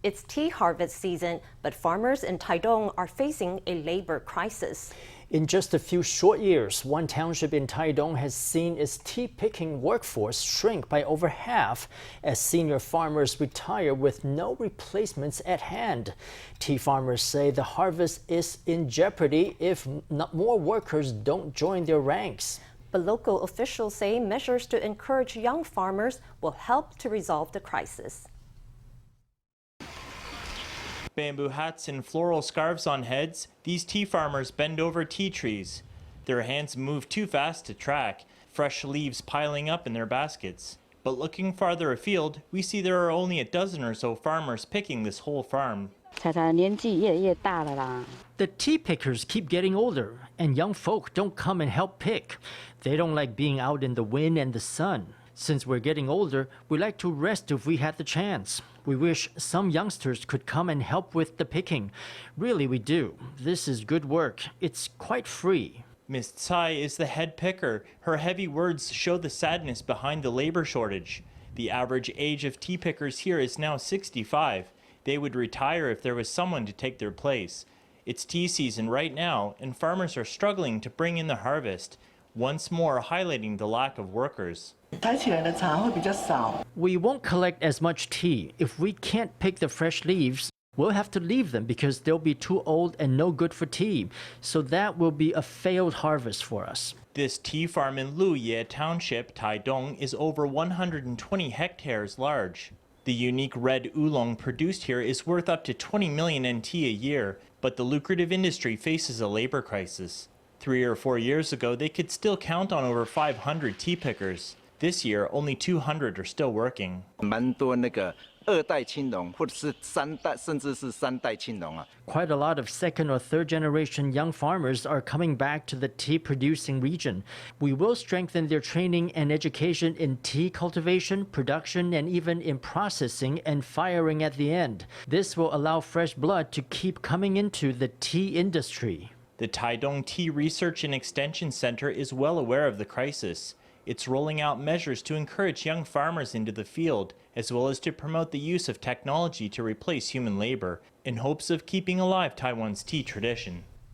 It's tea harvest season, but farmers in Taitung are facing a labor crisis. In just a few short years, one township in Taitung has seen its tea-picking workforce shrink by over half as senior farmers retire with no replacements at hand. Tea farmers say the harvest is in jeopardy if more workers don't join their ranks. But local officials say measures to encourage young farmers will help to resolve the crisis. Bamboo hats and floral scarves on heads, these tea farmers bend over tea trees. Their hands move too fast to track, fresh leaves piling up in their baskets. But looking farther afield, we see there are only a dozen or so farmers picking this whole farm. The tea pickers keep getting older, and young folk don't come and help pick. They don't like being out in the wind and the sun. Since we're getting older, we like to rest if we had the chance. We wish some youngsters could come and help with the picking. Really, we do. This is good work. It's quite free. Miss Tsai is the head picker. Her heavy words show the sadness behind the labor shortage. The average age of tea pickers here is now 65. They would retire if there was someone to take their place. It's tea season right now, and farmers are struggling to bring in the harvest, once more highlighting the lack of workers. We won't collect as much tea. If we can't pick the fresh leaves, we'll have to leave them because they'll be too old and no good for tea. So that will be a failed harvest for us. This tea farm in Luye Township, Taitung, is over 120 hectares large. The unique red oolong produced here is worth up to 20 million NT a year, but the lucrative industry faces a labor crisis. 3 or 4 years ago, they could still count on over 500 tea pickers. This year, only 200 are still working. Quite a lot of second or third generation young farmers are coming back to the tea producing region. We will strengthen their training and education in tea cultivation, production, and even in processing and firing at the end. This will allow fresh blood to keep coming into the tea industry. The Taitung Tea Research and Extension Center is well aware of the crisis. It's rolling out measures to encourage young farmers into the field, as well as to promote the use of technology to replace human labor, in hopes of keeping alive Taiwan's tea tradition.